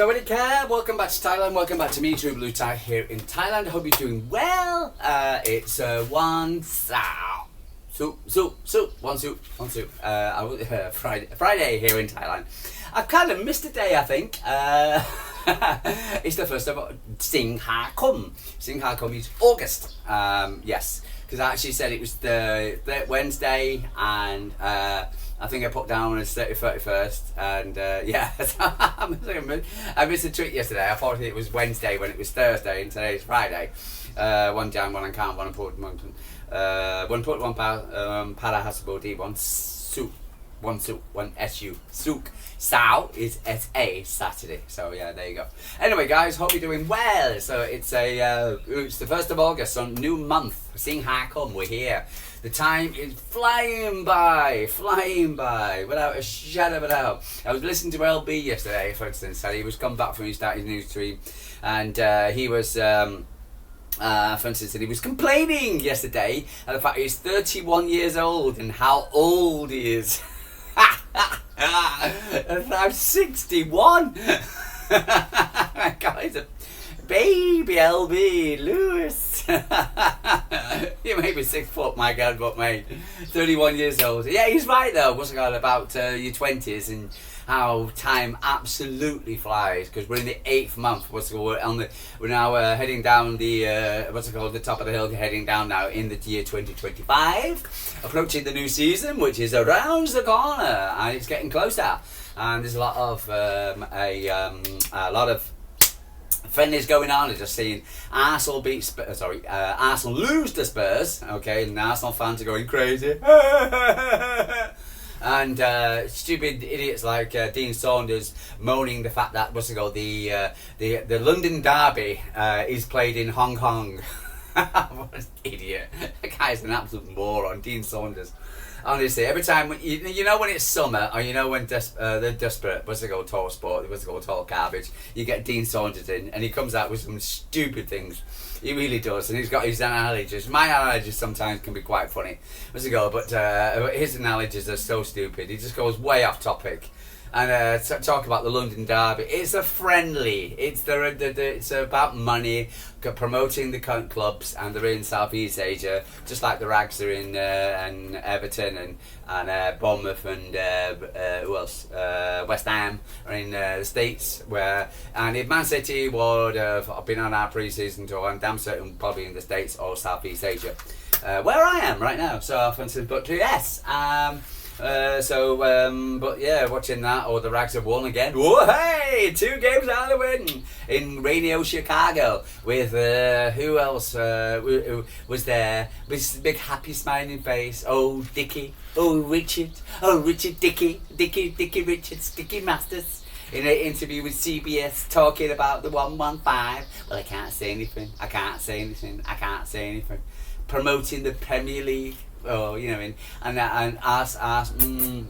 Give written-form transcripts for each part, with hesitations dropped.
So welcome back to Thailand, welcome back to me, True Blue Thai here in Thailand. I hope you're doing well. It's one Friday here in Thailand. I've kind of missed a day, I think. It's the first of Singhakum. Singhakum is August. Yes, because I actually said it was the Wednesday, and I think I put down as 31st, and yeah, I missed a tweet yesterday. I thought it was Wednesday when it was Thursday, and today is Friday. One jam, one account, one put, one para hasabodi, one soup, one su. Souk. Sao is SA, Saturday. So yeah, there you go. Anyway, guys, hope you're doing well. So it's the 1st of August, so new month. Sing Ha Come, we're here. The time is flying by, without a shadow of a doubt. I was listening to LB yesterday, for instance, and he was come back from his starting news stream, and he was, for instance, and he was complaining yesterday at the fact he's 31 years old and how old he is. I'm 61. God, he's a baby, LB Lewis. You may be 6 foot, my God, but mate, 31 years old. Yeah, he's right though. What's it called about your 20s and how time absolutely flies, because we're in the 8th month. We're now heading down the the top of the hill, heading down now in the year 2025, approaching the new season, which is around the corner, and it's getting closer. And there's a lot of friendlies going on. I've just seen Arsenal Arsenal lose to Spurs. Okay, and Arsenal fans are going crazy. And stupid idiots like Dean Saunders moaning the fact that the London Derby is played in Hong Kong. What an idiot! That guy's an absolute moron, Dean Saunders. Honestly, every time when it's summer, or when they're desperate, talk sport, talk garbage, you get Dean Saunders in, and he comes out with some stupid things. He really does, and he's got his analogies. My analogies sometimes can be quite funny, but his analogies are so stupid. He just goes way off topic. And talk about the London Derby. It's a friendly. It's about money, promoting the clubs, and they're in Southeast Asia, just like the Rags are in and Everton and Bournemouth and who else? West Ham are in the States. And if Man City would have been on our pre-season tour, I'm damn certain probably in the States or Southeast Asia, where I am right now. So, for instance, but yes. But yeah, watching that, or the Rags have won again. Whoa, hey, 2 games out of the win in rainy old Chicago with who else who was there with his big happy smiling face? Oh, Dickie, Richard Dickie Richards, Dickie Masters. In an interview with CBS talking about the 115. Well, I can't say anything. Promoting the Premier League. Oh, and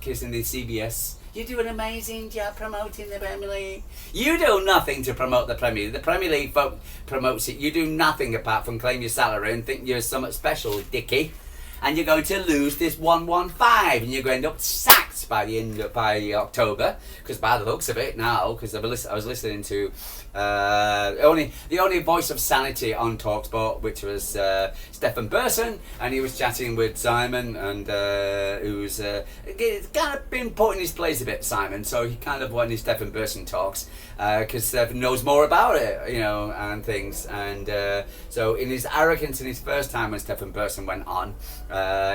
kissing the CBS. You do an amazing job promoting the Premier League. You do nothing to promote the Premier League. The Premier League promotes it. You do nothing apart from claim your salary and think you're somewhat special, Dickie. And you're going to lose this 115, and you're going to end up sacked by October. Because by the looks of it now, because I was listening to the only voice of sanity on Talksport, which was Stefan Burson, and he was chatting with Simon, and who's kind of been put in his place a bit, Simon. So he kind of when Stefan Burson talks, because Stefan knows more about it, and things. And so in his arrogance in his first time when Stefan Burson went on,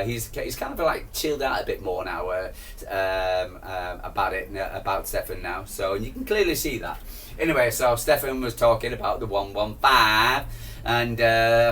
he's kind of like chilled out a bit more now about Stefan now. So and you can clearly see that. Anyway, so Stefan was talking about the 115, and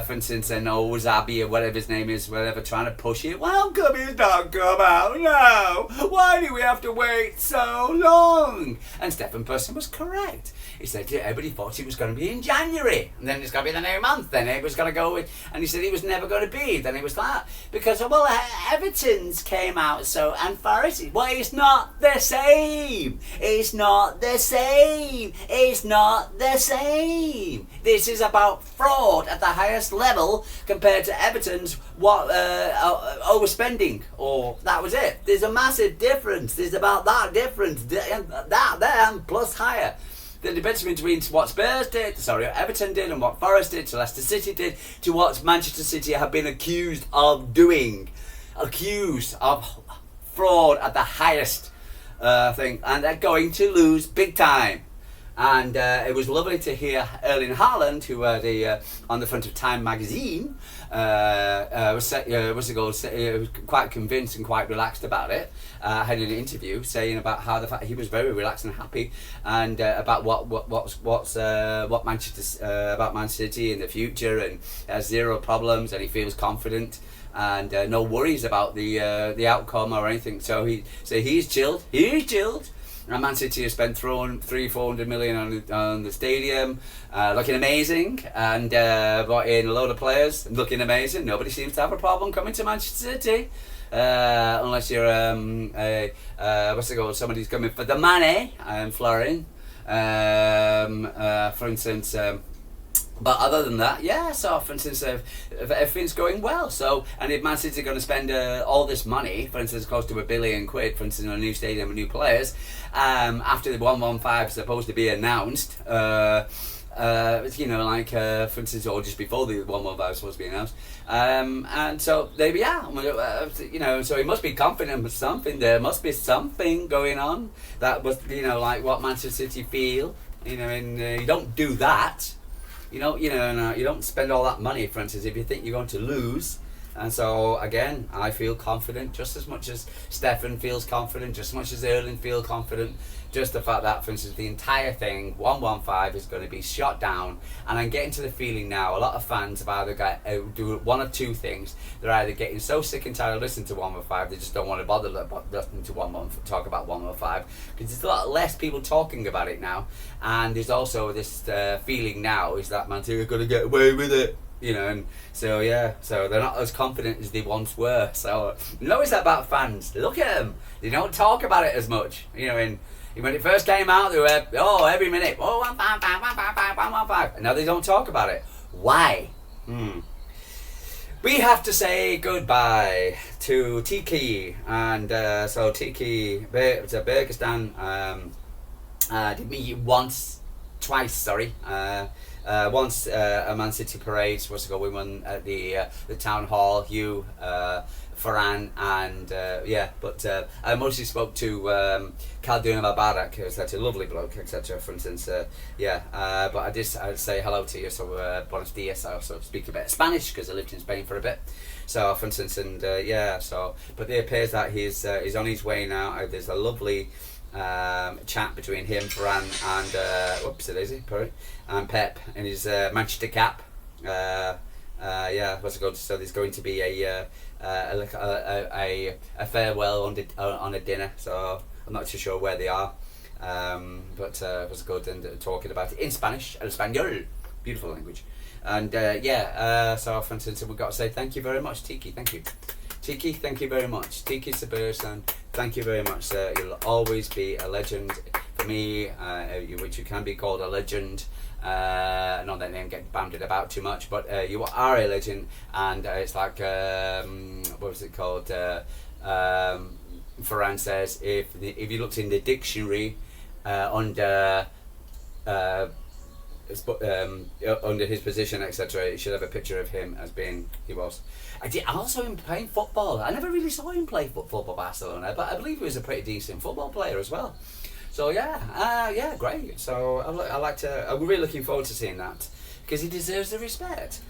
for instance, and Zabi or whatever his name is, trying to push it. Welcome is not come out now. Why do we have to wait so long? And Stefan Person was correct. He said everybody thought it was going to be in January, and then it's going to be the new month. Then it was going to go with, and he said it was never going to be. Then it was that because Everton's came out so and Forest. Well, it's not the same. It's not the same. It's not the same. This is about fraud at the highest level compared to Everton's overspending. Or that was it. There's a massive difference. There's about that difference. That there plus higher. The difference between what Spurs did, Everton did, and what Forest did, to Leicester City did, to what Manchester City have been accused of doing. Accused of fraud at the highest thing. And they're going to lose big time. And it was lovely to hear Erling Haaland, who on the front of Time magazine, was quite convinced and quite relaxed about it. Had an interview saying about how the fact he was very relaxed and happy, and about what Manchester about Man City in the future, and has zero problems, and he feels confident and no worries about the outcome or anything. So he's chilled. He's chilled. And Man City has spent 300-400 million on the stadium, looking amazing, and brought in a load of players looking amazing. Nobody seems to have a problem coming to Manchester City, unless you're somebody's coming for the money, Florin, for instance. But other than that, yeah, so for instance, everything's going well. So, and if Man City are going to spend all this money, for instance, close to £1 billion, for instance, on a new stadium and new players, after the 115 is supposed to be announced, for instance, or just before the 115 is supposed to be announced, and so there we are, so he must be confident with something. There must be something going on that was, like what Manchester City feel, and you don't do that. You don't spend all that money, for instance, if you think you're going to lose. And so, again, I feel confident just as much as Stefan feels confident, just as much as Erling feels confident. Just the fact that, for instance, the entire thing, 115, is going to be shot down. And I'm getting to the feeling now, a lot of fans have either do one of two things. They're either getting so sick and tired of listening to 115, they just don't want to bother listening to talk about 115. Because there's a lot less people talking about it now. And there's also this feeling now, is that Man City are going to get away with it. And so so they're not as confident as they once were. So it's about fans. Look at them. They don't talk about it as much. And when it first came out, they were every minute 115, 115, 115. And now they don't talk about it. Why? We have to say goodbye to Tixi, and so Tixi, it's a Bergistan. Did meet twice. Once a Man City parade was going on at the town hall. Hugh, Farhan, and I mostly spoke to Khaldun Mubarak, who's such a lovely bloke, etc. For instance, but I'd say hello to you. So buenos dias. I also speak a bit of Spanish because I lived in Spain for a bit. So for instance, but it appears that he's on his way now. There's a lovely chat between him, Farhan, and Pep in his Manchester cap. What's it called? So there's going to be a farewell on a dinner. So I'm not too sure where they are, but what's it called? And talking about it in Spanish, el español, beautiful language. And so for instance, we've got to say thank you very much, Tixi. Thank you. Tixi, thank you very much. Tixi Sebastian, thank you very much, sir. You'll always be a legend for me, which you can be called a legend. Not that name get banded about too much, but you are a legend, and it's like, what was it called? Farhan says, if you looked in the dictionary under his position, etc., it should have a picture of him as being, he was. I saw him playing football. I never really saw him play football for Barcelona, but I believe he was a pretty decent football player as well. So great. So I'm really looking forward to seeing that, because he deserves the respect.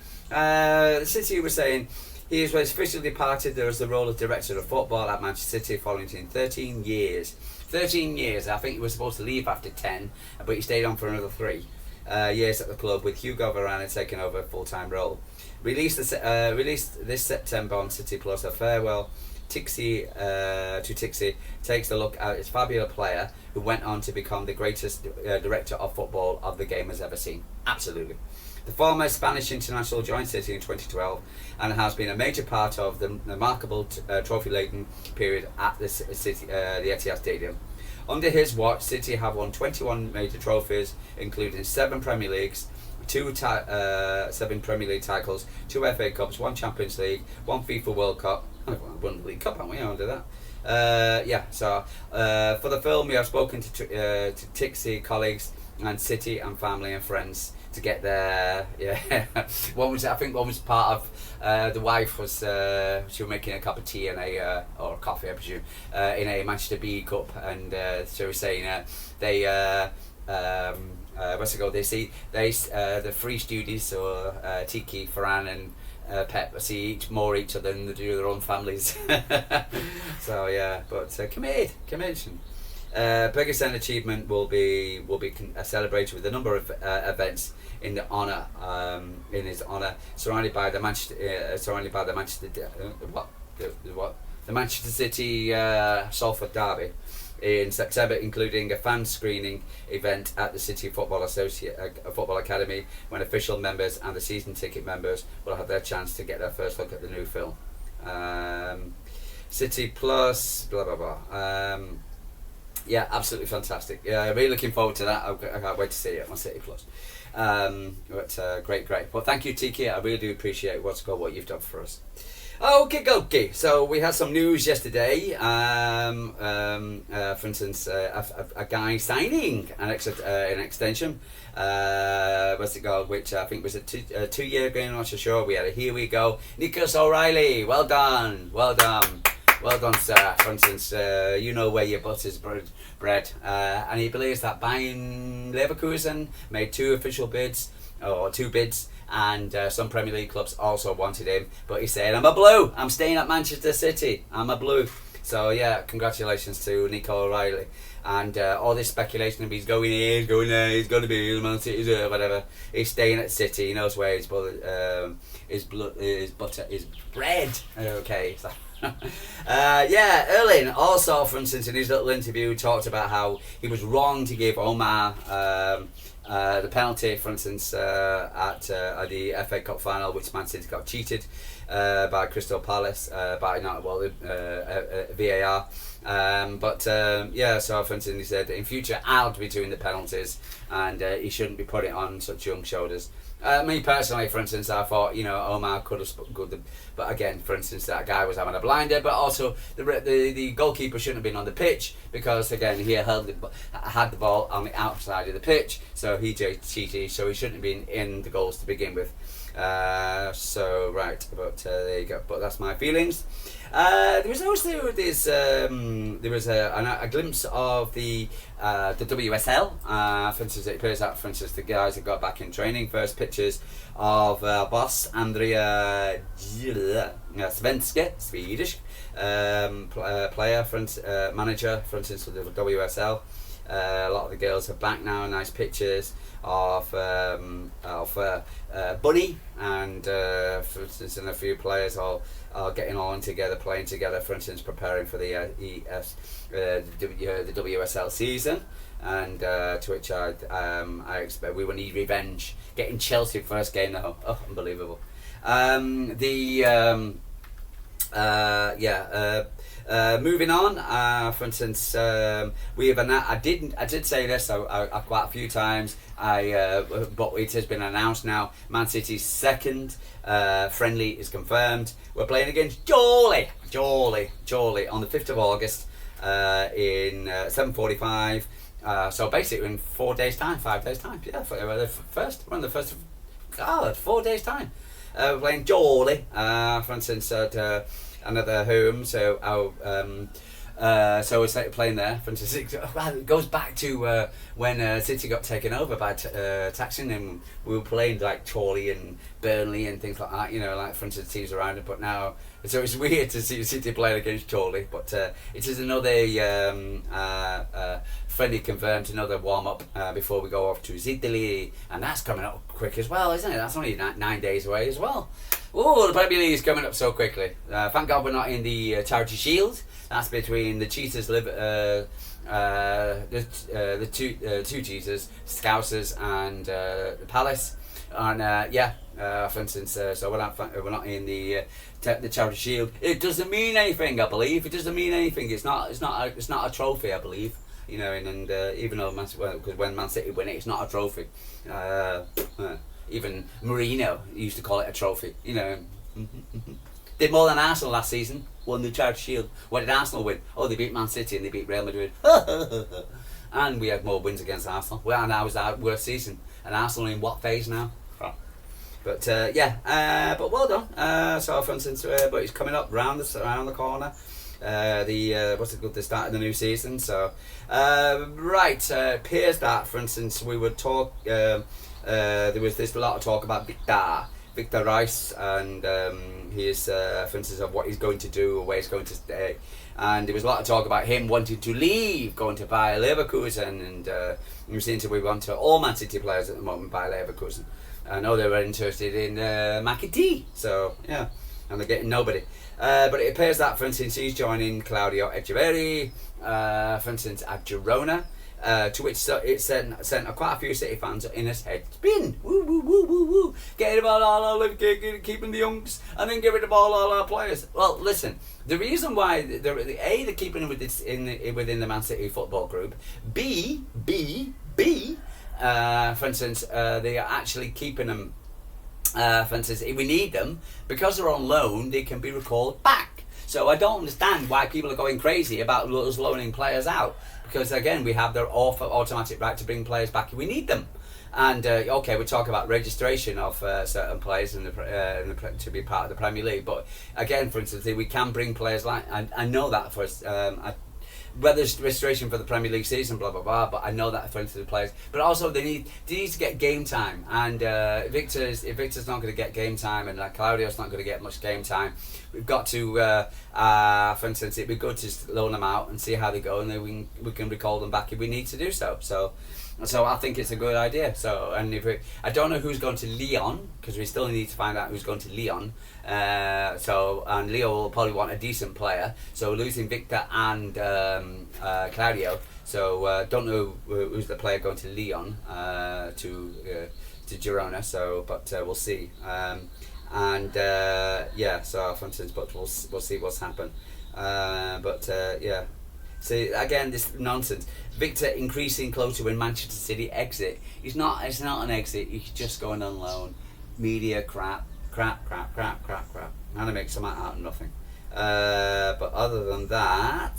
City was saying he was officially departed there as the role of director of football at Manchester City following 13 years. 13 years. I think he was supposed to leave after 10, but he stayed on for another 3 years at the club, with Hugo Varane taking over a full-time role. Released this September on City Plus, a farewell to Tixi takes a look at his fabulous player who went on to become the greatest director of football of the game has ever seen. Absolutely. The former Spanish international joined City in 2012 and has been a major part of the remarkable trophy-laden period at the Etihad Stadium. Under his watch, City have won 21 major trophies, including 7 Premier Leagues, 7 Premier League titles, 2 FA Cups, 1 Champions League, 1 FIFA World Cup. I've won the League Cup, haven't we? Under that. For the film, we have spoken to Tixi colleagues and City and family and friends to get there. Yeah, one was part of the wife was she was making a cup of tea and or coffee, I presume, in a Manchester B cup, and she was saying they. What's it called? The three studios, so Tiki, Ferran, and Pep see each other than they do their own families. So yeah, but committed. Biggest achievement will be celebrated with a number of events in his honour, surrounded by the Manchester City Salford derby in September, including a fan screening event at the City Football Football Academy, when official members and the season ticket members will have their chance to get their first look at the new film. City Plus, blah blah blah. Yeah, absolutely fantastic. Yeah, really looking forward to that. I can't wait to see it on City Plus. But great. Well, thank you, Tiki. I really do appreciate what you've done for us. Okay. So we had some news yesterday. For instance, a guy signing an extension. What's it called? Which I think was a 2-year agreement. I'm not so sure. We had a here we go. Nico O'Reilly. Well done, sir. For instance, you know where your butter's bred. And he believes that Bayern Leverkusen made two bids, and some Premier League clubs also wanted him. But he said, I'm a blue. I'm staying at Manchester City. I'm a blue. So yeah, congratulations to Nico O'Reilly. And all this speculation of he's going here, he's going there, he's going to be Man City or whatever. He's staying at City. He knows where his butter is bred. Okay. So. Erling also, for instance, in his little interview, talked about how he was wrong to give Omar the penalty, for instance, at the FA Cup final, which Man City got cheated by Crystal Palace VAR. So for instance, he said in future I'll be doing the penalties, and he shouldn't be putting it on such young shoulders. Me personally, for instance, I thought Omar could have good, but again, for instance, that guy was having a blinder, but also the goalkeeper shouldn't have been on the pitch, because again he had the ball on the outside of the pitch, so he cheated, so he shouldn't have been in the goals to begin with. There you go. But that's my feelings. There was also this. There was a glimpse of the WSL. For instance, it appears that, for instance, the guys have got back in training. First pictures of boss Andrea Svenska, Swedish player, manager, for instance, of the WSL. A lot of the girls are back now. Nice pictures of Bunny and for instance, and a few players all getting on together, playing together. For instance, preparing for the the WSL season, and to which I expect we will need revenge. Getting Chelsea first game though, unbelievable. Moving on, for instance, we have I did say this quite a few times. But it has been announced now. Man City's second friendly is confirmed. We're playing against Chorley on the 5th of August in 7:45. So basically in 4 days' time, 5 days' time. Yeah, we're on the 1st of 4 days' time. We're playing Chorley, for instance, at another home. So we're playing there. For instance, it goes back to when City got taken over by Thaksin, and we were playing like Chorley and Burnley and things like that. Like for instance, teams around it. But now, so it's weird to see City playing against Chorley. But it is another friendly confirmed, another warm up before we go off to Italy, and that's coming up quick as well, isn't it? That's only 9 days away as well. Oh, the Premier League is coming up so quickly. Thank God we're not in the Charity Shield. That's between the Cheetahs, the two Cheetahs, Scousers, and the Palace. And for instance, so we're not in the Charity Shield. It doesn't mean anything, I believe. It doesn't mean anything. It's not a trophy, I believe. And even though because when Man City win it, it's not a trophy. Even Mourinho used to call it a trophy. Did more than Arsenal last season. Won the Charity Shield. What did Arsenal win? Oh, they beat Man City and they beat Real Madrid. and we had more wins against Arsenal. Well, and that was our worst season. And Arsenal in what phase now? Oh. But but well done. So for instance, but it's coming up around the corner. The start of the new season. So appears that, for instance, we would talk. There was this lot of talk about Victor Reiss, and his for instance of what he's going to do or where he's going to stay. And there was a lot of talk about him wanting to leave, going to Bayer Leverkusen, and we want to all Man City players at the moment Bayer Leverkusen. I know they were interested in McAtee, so yeah, and they're getting nobody. But it appears that, for instance, he's joining Claudio Echeverri, for instance, at Girona, to which it sent quite a few City fans in his head spin. Woo, woo, woo, woo, woo. Get rid of all our keeping the youngs, and then get rid of all our players. Well, listen, the reason why they're keeping him within the Man City football group, B, for instance, they are actually keeping them. For instance, if we need them, because they're on loan, they can be recalled back. So I don't understand why people are going crazy about us loaning players out. Because again, we have their automatic right to bring players back if we need them. And okay, we talk about registration of certain players to be part of the Premier League. But again, for instance, we can bring players like I know that for whether it's registration for the Premier League season, blah blah blah. But I know that for instance, the players. But also they need to get game time. And if Victor's not going to get game time, and Claudio's not going to get much game time, we've got to, for instance, it'd be good to just loan them out and see how they go, and then we can recall them back if we need to do so. So I think it's a good idea. So, and I don't know who's going to Lyon, because we still need to find out who's going to Lyon. And Leo will probably want a decent player. So losing Victor and Claudio. So don't know who's the player going to Lyon to Girona. So, but we'll see. So for instance, but we'll see what's happened. See again this nonsense. Victor increasing closer when Manchester City exit. It's not an exit. He's just going on loan. Media crap. And to make some out of nothing. But other than that,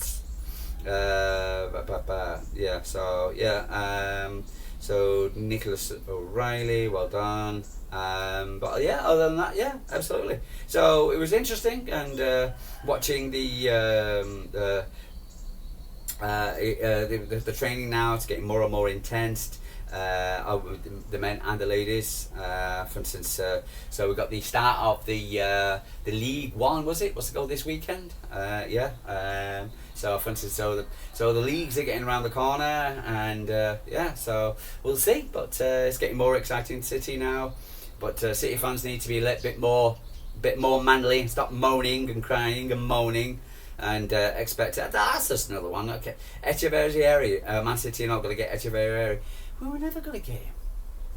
so Nicholas O'Reilly, well done. But yeah, other than that, yeah, absolutely. So it was interesting, and watching the training now. It's getting more and more intense. The men and the ladies, for instance. So we got the start of the League One. Was it? What's it called this weekend? So for instance, so the leagues are getting around the corner, and so we'll see. But it's getting more exciting. City now, but City fans need to be a little bit more manly. Stop moaning and crying and moaning. And expect it. That's just another one. Okay, Echeverri, Man City are not going to get Echeverri. We were never going to get him.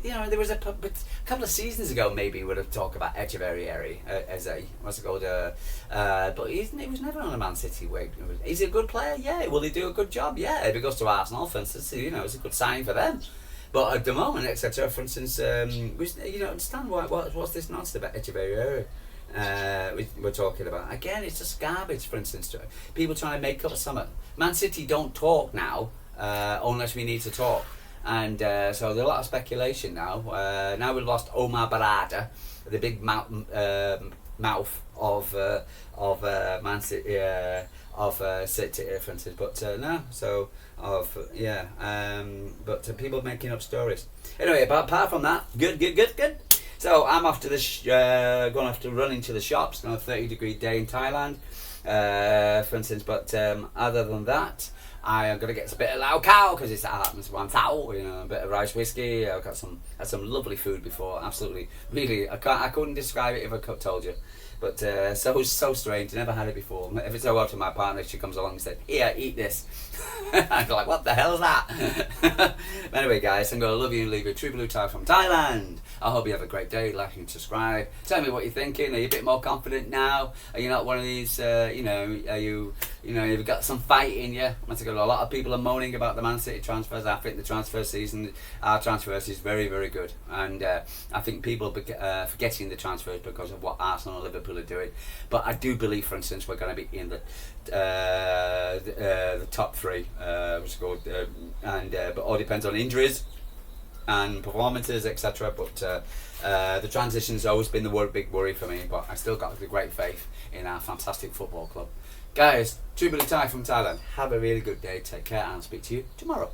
You know, there was a couple of seasons ago, maybe we would have talked about Echeverri as a what's it called? But he was never on a Man City wing. Is he a good player? Yeah. Will he do a good job? Yeah. If he goes to Arsenal, for instance, it's a good sign for them. But at the moment, etc. For instance, understand what's this nonsense about Echeverri? We're talking about again. It's just garbage. For instance, people trying to make up something. Man City don't talk now unless we need to talk, and so there's a lot of speculation now. Now we've lost Omar Barada, the big mouth of Man City of City, for instance. But no, so but people making up stories. Anyway, apart from that, good. So I'm after going after running to the shops on a 30-degree day in Thailand, for instance. But other than that, I am gonna get a bit of lao cow because it's one tao, a bit of rice whiskey. I've got had some lovely food before. Absolutely, really, I couldn't describe it if I told you. But so strange. Never had it before. Every so often, my partner, she comes along and says, "Here, eat this." I'm like, "What the hell is that?" Anyway, guys, I'm gonna love you and leave you. True Blue Tie from Thailand. I hope you have a great day. Like and subscribe. Tell me what you're thinking. Are you a bit more confident now? Are you not one of these? Are you You know, you've got some fight in you. Once again, a lot of people are moaning about the Man City transfers. I think the transfer season, our transfers, is very, very good. And I think people are forgetting the transfers because of what Arsenal and Liverpool are doing. But I do believe, for instance, we're going to be in the top three. But all depends on injuries and performances, etc. But the transition's always been the big worry for me. But I still got the great faith in our fantastic football club. Guys, Chorley from Thailand. Have a really good day. Take care, and I'll speak to you tomorrow.